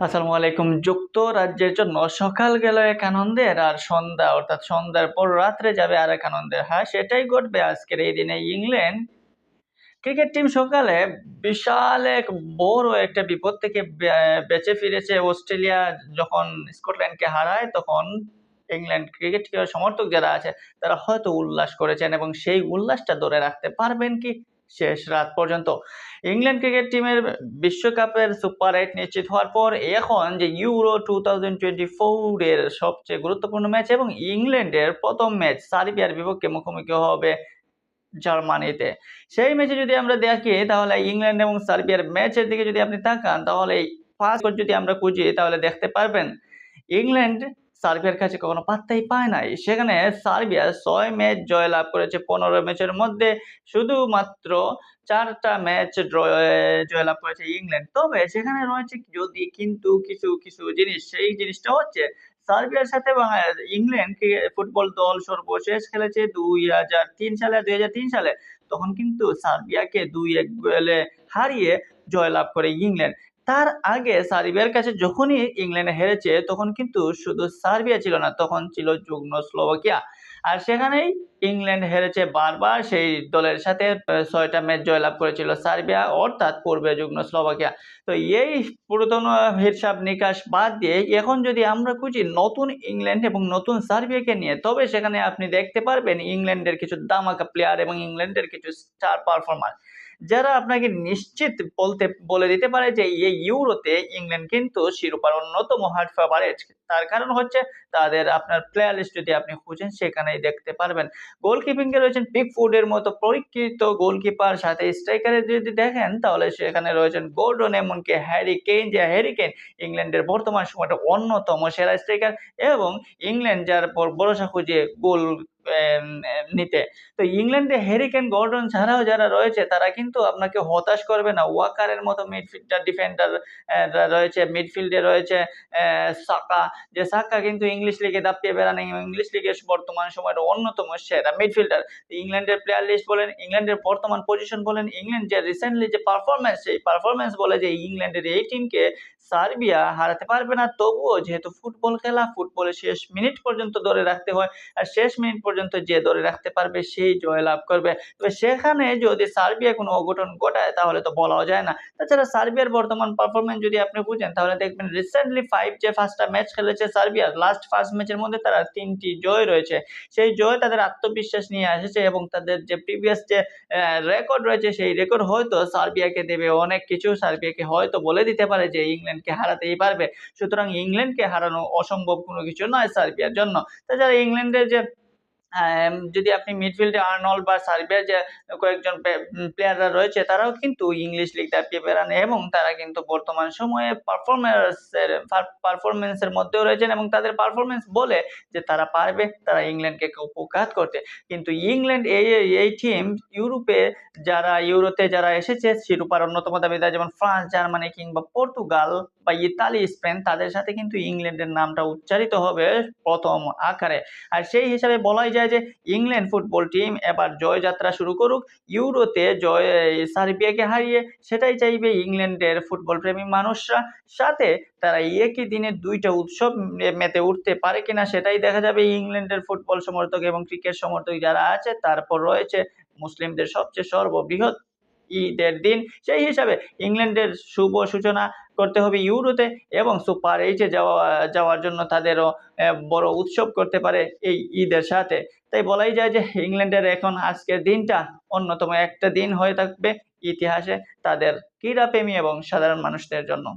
আসসালামু আলাইকুম। যুক্তরাজ্যের জন্য সকাল গেল এক আনন্দের, আর সন্ধ্যা অর্থাৎ সন্ধ্যার পর রাত্রে যাবে আরেক আনন্দের। হ্যাঁ, সেটাই ঘটবে আজকের এই দিনে। ইংল্যান্ড ক্রিকেট টিম সকালে বিশাল এক বড় একটা বিপদ থেকে বেঁচে ফিরেছে। অস্ট্রেলিয়া যখন স্কটল্যান্ডকে হারায়, তখন ইংল্যান্ড ক্রিকেট সমর্থক যারা আছে তারা হয়তো উল্লাস করেছেন, এবং সেই উল্লাসটা ধরে রাখতে পারবেন কি শেষ রাত পর্যন্ত? ইংল্যান্ড ক্রিকেট টিমের বিশ্বকাপের সুপার 8 নিশ্চিত হওয়ার পর এখন যে ইউরো 2024 এর সবচেয়ে গুরুত্বপূর্ণ ম্যাচ, এবং ইংল্যান্ডের প্রথম ম্যাচ সার্বিয়ার বিপক্ষে মুখোমুখি হবে জার্মানিতে। সেই ম্যাচে যদি আমরা দেখি, তাহলে ইংল্যান্ড এবং সার্বিয়ার ম্যাচের দিকে যদি আপনি তাকান, তাহলে ফার্স্ট যদি আমরা খুঁজি, তাহলে দেখতে পারবেন ইংল্যান্ড সার্বিয়ার কাছে কখনো পাত্তাই পায় নাই। সেখানে সার্বিয়া ৬ ম্যাচ জয়লাভ করেছে ১৫ ম্যাচের মধ্যে। শুধুমাত্র ৪ টা ম্যাচ জয়লাভ করেছে ইংল্যান্ড। তবে সেখানে রয়েছে যদি কিন্তু কিছু জিনিস, সেই জিনিসটা হচ্ছে সার্বিয়ার সাথে ইংল্যান্ড ফুটবল দল সর্বশেষ খেলেছে ২০০৩ সালে। ২০০৩ সালে তখন কিন্তু সার্বিয়াকে ২-১ গোলে হারিয়ে জয়লাভ করে ইংল্যান্ড। তার আগে সার্বিয়ার কাছে যখনই ইংল্যান্ড হেরেছে, তখন কিন্তু শুধু সার্বিয়া ছিল না, তখন ছিল যুগ্ম স্লোভাকিয়া। আর সেখানেই ইংল্যান্ড হেরেছে বারবার সেই দলের সাথে। ৬ টা ম্যাচ জয়লাভ করেছিল সার্বিয়া, অর্থাৎ পূর্বে যুগ্ম স্লোভাকিয়া। তো এই পুরাতন হিসাব নিকাশ বাদ দিয়ে এখন যদি আমরা খুঁজি নতুন ইংল্যান্ড এবং নতুন সার্বিয়াকে নিয়ে, তবে সেখানে আপনি দেখতে পারবেন ইংল্যান্ডের কিছু দামাকা প্লেয়ার এবং ইংল্যান্ডের কিছু স্টার পারফর্মার, যারা আপনাকে নিশ্চিত বলে দিতে পারে যে এই ইউরোতে ইংল্যান্ড কিন্তু শিরোপার অন্যতম হার্ড ফেভারিট। তার কারণ হচ্ছে তাদের আপনার প্লেয়ার লিস্ট যদি আপনি খুঁজেন, সেখানেই দেখতে পারবেন। গোলকিপিং এ রয়েছেন পিকফোর্ডের মতো পরীক্ষিত গোলকিপার, সাথে স্ট্রাইকারে যদি দেখেন, তাহলে সেখানে রয়েছেন গর্ডন, এমনকি হ্যারি কেইন, যে হ্যারি কেইন ইংল্যান্ডের বর্তমান সময়টা অন্যতম সেরা স্ট্রাইকার, এবং ইংল্যান্ড যার পর ভরসা খুঁজে গোল নিতে। তো ইংল্যান্ডে হ্যারি কেইন, গর্ডন ছাড়াও যারা রয়েছে তারা কিন্তু আপনাকে হতাশ করবে না। ওয়াকারের মতো মিডফিল্ডার ডিফেন্ডার রয়েছে। মিডফিল্ডে রয়েছে সাকা, যে সাকা কিন্তু ইংলিশ লিগে দাপিয়ে বেড়ান এবং ইংলিশ লিগের বর্তমান সময়ের অন্যতম সেরা মিডফিল্ডার। ইংল্যান্ডের প্লেয়ার লিস্ট বলেন, ইংল্যান্ডের বর্তমান পজিশন বলেন, ইংল্যান্ড যে রিসেন্টলি যে পারফরম্যান্স, সেই পারফরম্যান্স বলে যে ইংল্যান্ডের এই টিমকে সার্বিয়া হারাতে পারবে না। তবুও যেহেতু ফুটবল খেলা, ফুটবলে শেষ মিনিট পর্যন্ত ধরে রাখতে হয়, আর শেষ মিনিট পর্যন্ত যে ধরে রাখতে পারবে সেই জয়লাভ করবে। তবে সেখানে যদি সার্বিয়া কোনো অঘটন ঘটায়, তাহলে তো বলাও যায় না। তাছাড়া সার্বিয়ার বর্তমান পারফরম্যান্স যদি আপনি বুঝেন, তাহলে দেখবেন রিসেন্টলি 5 যে 1টা ম্যাচ খেলেছে সার্বিয়া, লাস্ট 1st ম্যাচের মধ্যে তারা ৩টি জয় রয়েছে। সেই জয় তাদের আত্মবিশ্বাস নিয়ে এসেছে, এবং তাদের যে প্রিভিয়াস যে রেকর্ড রয়েছে, সেই রেকর্ড হয়তো সার্বিয়াকে দেবে অনেক কিছু। সার্বিয়াকে হয়তো বলে দিতে পারে যে ইংল্যান্ডকে হারাতেই পারবে। সুতরাং ইংল্যান্ডকে হারানো অসম্ভব কোনো কিছু নয় সার্বিয়ার জন্য। তাছাড়া ইংল্যান্ডের যে যদি আপনি মিডফিল্ডে আর্নল্ড বা সার্বিয়ার যে কয়েকজন প্লেয়াররা রয়েছে, তারাও কিন্তু ইংলিশ লিগ দাপিয়ে বেড়ান, এবং তারা কিন্তু বর্তমান সময়ে পারফরম্যান্সের মধ্যেও রয়েছেন, এবং তাদের পারফরম্যান্স বলে যে তারা পারবে তারা ইংল্যান্ডকে কুপোকাত করতে। কিন্তু ইংল্যান্ড এই টিম ইউরোতে যারা এসেছে শিরোপার অন্যতম দাবিদার, যেমন ফ্রান্স, জার্মানি কিংবা পর্তুগাল বা ইতালি, স্পেন, তাদের সাথে কিন্তু ইংল্যান্ডের নামটা উচ্চারিত হবে প্রথম আকারে। আর সেই হিসাবে বলাই যায় যে ইংল্যান্ড ফুটবল টিম এবার জয়যাত্রা শুরু করুক। ইউরোতে সার্বিয়াকে হারিয়ে, সেটাই চাইবে ইংল্যান্ডের ফুটবল প্রেমী মানুষরা। সাথে তারা একই দিনে ২ টা উৎসব মেতে উঠতে পারে কিনা, সেটাই দেখা যাবে। ইংল্যান্ডের ফুটবল সমর্থক এবং ক্রিকেট সমর্থক যারা আছে, তারপর রয়েছে মুসলিমদের সবচেয়ে সর্ববৃহৎ ঈদের দিন। সেই হিসাবে ইংল্যান্ডের শুভ সূচনা করতে হবে ইউরোতে, এবং সুপার 8 যাওয়ার জন্য তাদেরও বড় উৎসব করতে পারে এই ঈদের সাথে। তাই বলাই যায় যে ইংল্যান্ডের এখন আজকের দিনটা অন্যতম একটা দিন হয়ে থাকবে ইতিহাসে, তাদের ক্রীড়াপ্রেমী এবং সাধারণ মানুষদের জন্য।